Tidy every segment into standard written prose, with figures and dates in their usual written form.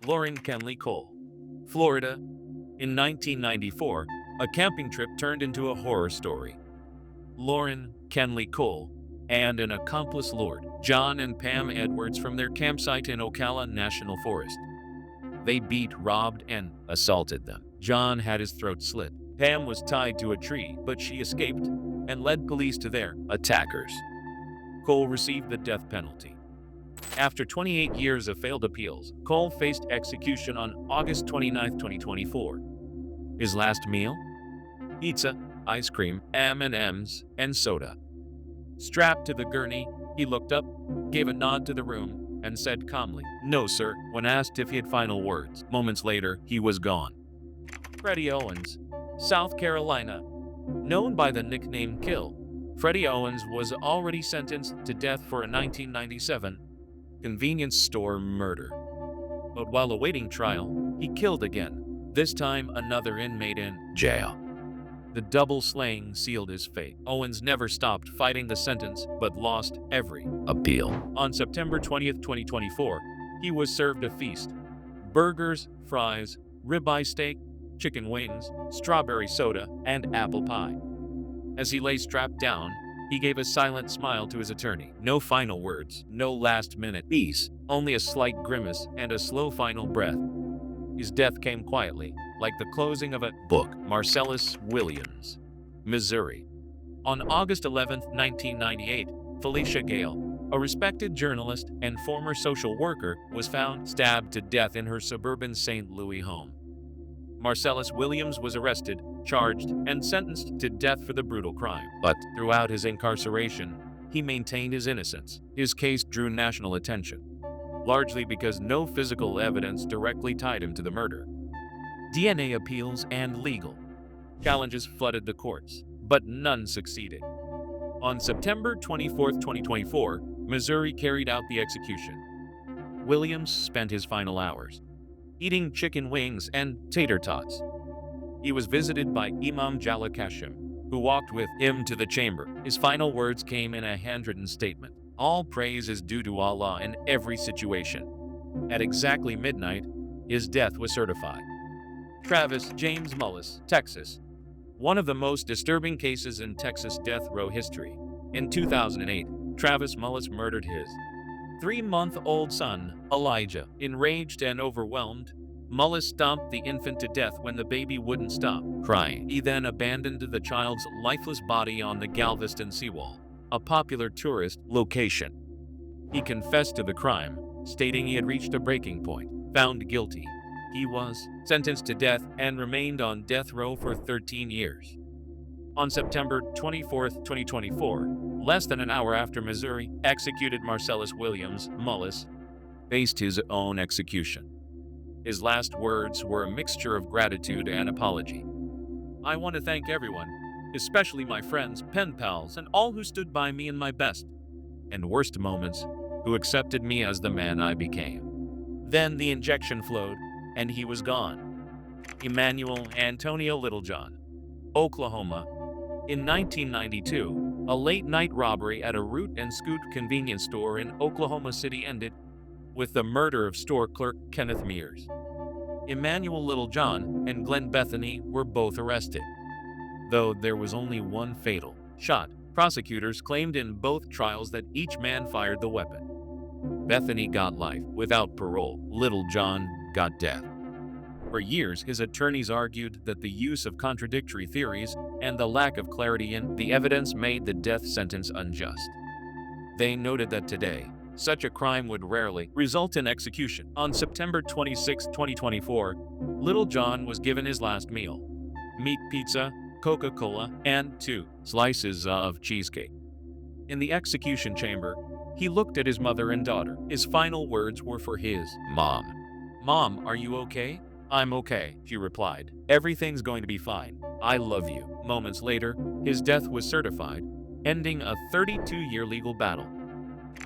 Lauren Kenley Cole, Florida. In 1994, a camping trip turned into a horror story. Lauren Kenley Cole and an accomplice, Lord John and Pam Edwards, from their campsite in Ocala National Forest. They beat, robbed, and assaulted them. John had his throat slit. Pam was tied to a tree, but she escaped and led police to their attackers. Cole received the death penalty. After 28 years of failed appeals, Cole faced execution on August 29, 2024. His last meal? Pizza, ice cream, M&Ms, and soda. Strapped to the gurney, he looked up, gave a nod to the room, and said calmly, "No, sir," when asked if he had final words. Moments later, he was gone. Freddie Owens, South Carolina. Known by the nickname Kill, Freddie Owens was already sentenced to death for a 1997 convenience store murder. But while awaiting trial, he killed again, this time another inmate in jail. The double slaying sealed his fate. Owens never stopped fighting the sentence, but lost every appeal. On September 20th, 2024, he was served a feast. Burgers, fries, ribeye steak, chicken wings, strawberry soda, and apple pie. As he lay strapped down, he gave a silent smile to his attorney. No final words, no last-minute peace, only a slight grimace and a slow final breath. His death came quietly, like the closing of a book. Marcellus Williams, Missouri. On August 11, 1998, Felicia Gale, a respected journalist and former social worker, was found stabbed to death in her suburban St. Louis home. Marcellus Williams was arrested, charged, and sentenced to death for the brutal crime. But throughout his incarceration, he maintained his innocence. His case drew national attention, largely because no physical evidence directly tied him to the murder. DNA appeals and legal challenges flooded the courts, but none succeeded. On September 24, 2024, Missouri carried out the execution. Williams spent his final hours eating chicken wings and tater tots. He was visited by Imam Jalal Kashim, who walked with him to the chamber. His final words came in a handwritten statement: "All praise is due to Allah in every situation." At exactly midnight, his death was certified. Travis James Mullis, Texas. One of the most disturbing cases in Texas death row history. In 2008, Travis Mullis murdered his 3-month-old son, Elijah. Enraged and overwhelmed, Mullis stomped the infant to death when the baby wouldn't stop crying. He then abandoned the child's lifeless body on the Galveston seawall, a popular tourist location. He confessed to the crime, stating he had reached a breaking point. Found guilty, he was sentenced to death and remained on death row for 13 years. On September 24, 2024, less than an hour after Missouri executed Marcellus Williams, Mullis faced his own execution. His last words were a mixture of gratitude and apology. "I want to thank everyone, especially my friends, pen pals, and all who stood by me in my best and worst moments, who accepted me as the man I became." Then the injection flowed, and he was gone. Emmanuel Antonio Littlejohn, Oklahoma. In 1992, a late-night robbery at a Root and Scoot convenience store in Oklahoma City ended with the murder of store clerk Kenneth Mears. Emmanuel Littlejohn and Glenn Bethany were both arrested, though there was only one fatal shot. Prosecutors claimed in both trials that each man fired the weapon. Bethany got life without parole. Littlejohn got death. For years, his attorneys argued that the use of contradictory theories and the lack of clarity in the evidence made the death sentence unjust. They noted that today, such a crime would rarely result in execution. On September 26, 2024, Littlejohn was given his last meal: meat pizza, Coca-Cola, and 2 slices of cheesecake. In the execution chamber, he looked at his mother and daughter. His final words were for his mom. "Mom, are you okay?" "I'm okay," she replied. "Everything's going to be fine. I love you." Moments later, his death was certified, ending a 32-year legal battle.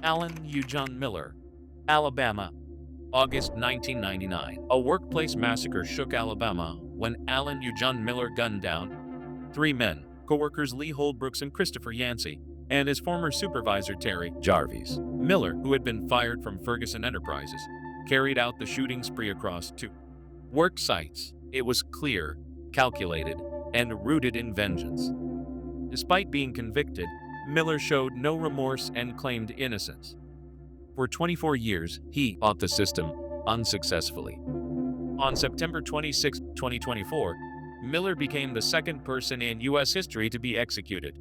Allen Eugene Miller, Alabama. August 1999. A workplace massacre shook Alabama when Allen Eugene Miller gunned down 3 men, co-workers Lee Holdbrooks and Christopher Yancey, and his former supervisor Terry Jarvis. Miller, who had been fired from Ferguson Enterprises, carried out the shooting spree across two work sites. It was clear, calculated, and rooted in vengeance. Despite being convicted, Miller showed no remorse and claimed innocence. For 24 years, he fought the system unsuccessfully. On September 26, 2024, Miller became the second person in U.S. history to be executed,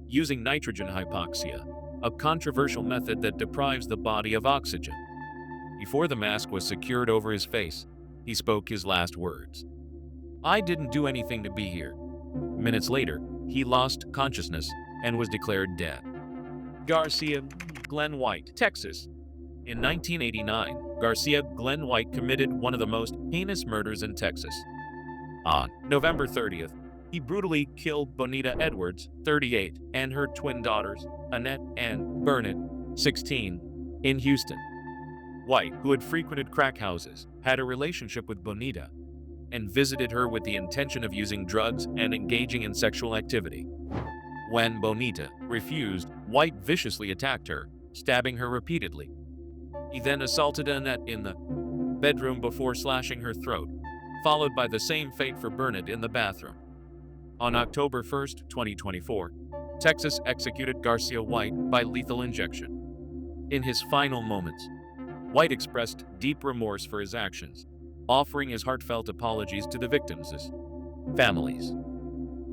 using nitrogen hypoxia, a controversial method that deprives the body of oxygen. Before the mask was secured over his face, he spoke his last words. "I didn't do anything to be here." Minutes later, he lost consciousness and was declared dead. Garcia Glenn White, Texas. In 1989, Garcia Glenn White committed one of the most heinous murders in Texas. On November 30th, he brutally killed Bonita Edwards, 38, and her twin daughters, Annette and Bernadette, 16, in Houston. White, who had frequented crack houses, had a relationship with Bonita and visited her with the intention of using drugs and engaging in sexual activity. When Bonita refused, White viciously attacked her, stabbing her repeatedly. He then assaulted Annette in the bedroom before slashing her throat, followed by the same fate for Bernadette in the bathroom. On October 1st, 2024, Texas executed Garcia White by lethal injection. In his final moments, White expressed deep remorse for his actions, offering his heartfelt apologies to the victims' families.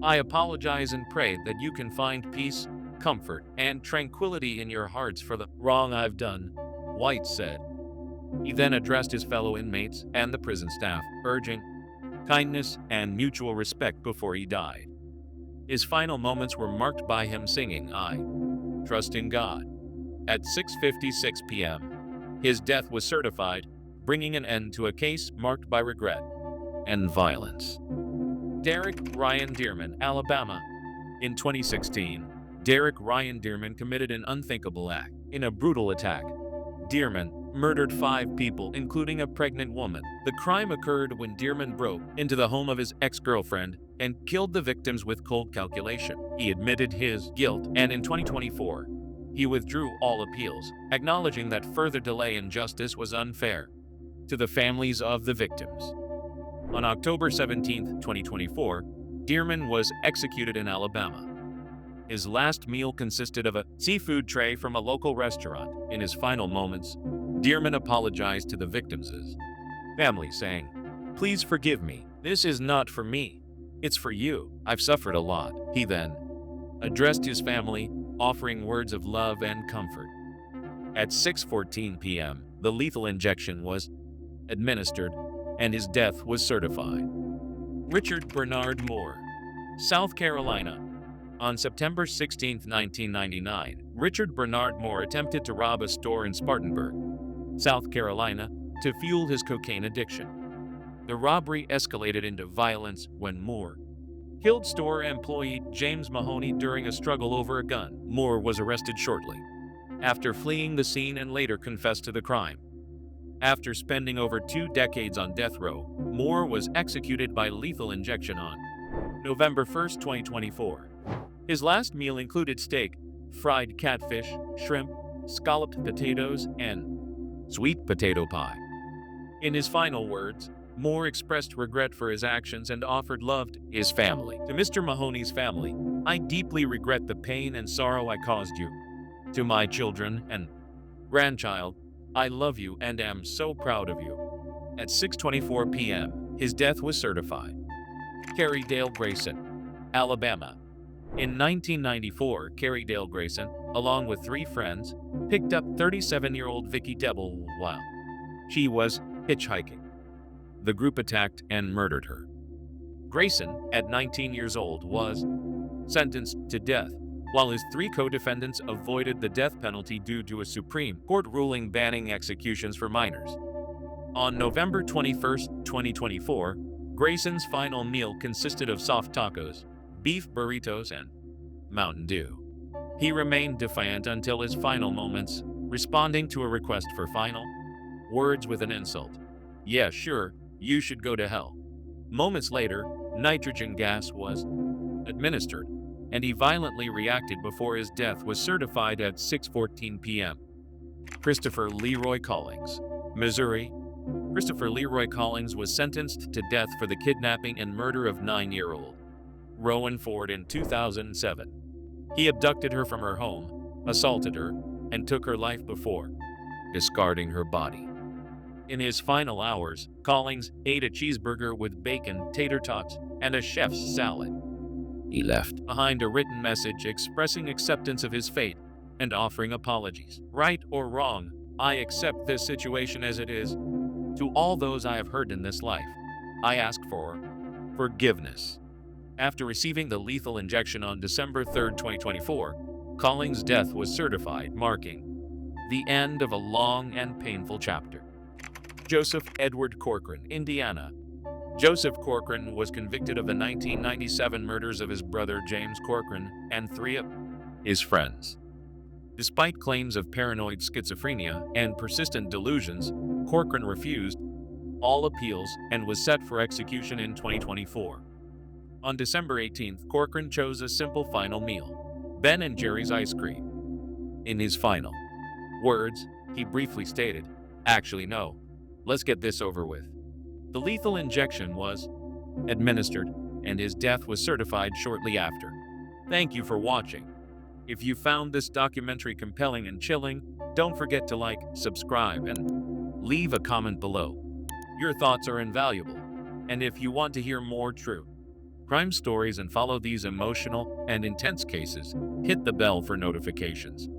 "I apologize and pray that you can find peace, comfort, and tranquility in your hearts for the wrong I've done," White said. He then addressed his fellow inmates and the prison staff, urging kindness and mutual respect before he died. His final moments were marked by him singing, "I trust in God." At 6:56 p.m., his death was certified, bringing an end to a case marked by regret and violence. Derek Ryan Dearman, Alabama. In 2016, Derek Ryan Dearman committed an unthinkable act. In a brutal attack, Dearman murdered 5 people, including a pregnant woman. The crime occurred when Dearman broke into the home of his ex-girlfriend and killed the victims with cold calculation. He admitted his guilt, and in 2024, he withdrew all appeals, acknowledging that further delay in justice was unfair to the families of the victims. On October 17, 2024, Dearman was executed in Alabama. His last meal consisted of a seafood tray from a local restaurant. In his final moments, Dearman apologized to the victims' family, saying, "Please forgive me. This is not for me. It's for you. I've suffered a lot." He then addressed his family, offering words of love and comfort. At 6:14 p.m., the lethal injection was administered, and his death was certified. Richard Bernard Moore, South Carolina. On September 16, 1999, Richard Bernard Moore attempted to rob a store in Spartanburg, South Carolina, to fuel his cocaine addiction. The robbery escalated into violence when Moore killed store employee James Mahoney during a struggle over a gun. Moore was arrested shortly after fleeing the scene and later confessed to the crime. After spending over 2 decades on death row, Moore was executed by lethal injection on November 1, 2024. His last meal included steak, fried catfish, shrimp, scalloped potatoes, and sweet potato pie. In his final words, Moore expressed regret for his actions and offered love to his family. To Mr. Mahoney's family, "I deeply regret the pain and sorrow I caused you. To my children and grandchild, I love you and am so proud of you." At 6:24 p.m., his death was certified. Carrie Dale Grayson, Alabama. In 1994, Carrie Dale Grayson, along with 3 friends, picked up 37-year-old Vicki Debble while she was hitchhiking. The group attacked and murdered her. Grayson, at 19 years old, was sentenced to death, while his 3 co-defendants avoided the death penalty due to a Supreme Court ruling banning executions for minors. On November 21, 2024, Grayson's final meal consisted of soft tacos, beef burritos, and Mountain Dew. He remained defiant until his final moments, responding to a request for final words with an insult. "Yeah, sure, you should go to hell." Moments later, nitrogen gas was administered, and he violently reacted before his death was certified at 6:14 p.m. Christopher Leroy Collings, Missouri, Christopher Leroy Collins was sentenced to death for the kidnapping and murder of 9-year-old Rowan Ford in 2007. He abducted her from her home, assaulted her, and took her life before discarding her body. In his final hours, Collins ate a cheeseburger with bacon, tater tots, and a chef's salad. He left behind a written message expressing acceptance of his fate and offering apologies. Right or wrong, I accept this situation as it is. To all those I have hurt in this life, I ask for forgiveness. After receiving the lethal injection on December 3, 2024, Collins' death was certified, marking the end of a long and painful chapter. Joseph Edward Corcoran, Indiana. Joseph Corcoran was convicted of the 1997 murders of his brother James Corcoran and 3 of his friends. Despite claims of paranoid schizophrenia and persistent delusions, Corcoran refused all appeals and was set for execution in 2024. On December 18th, Corcoran chose a simple final meal: Ben & Jerry's ice cream. In his final words, he briefly stated, "Actually, no. Let's get this over with." The lethal injection was administered, and his death was certified shortly after. Thank you for watching. If you found this documentary compelling and chilling, don't forget to like, subscribe, and leave a comment below. Your thoughts are invaluable. And if you want to hear more true crime stories and follow these emotional and intense cases, hit the bell for notifications.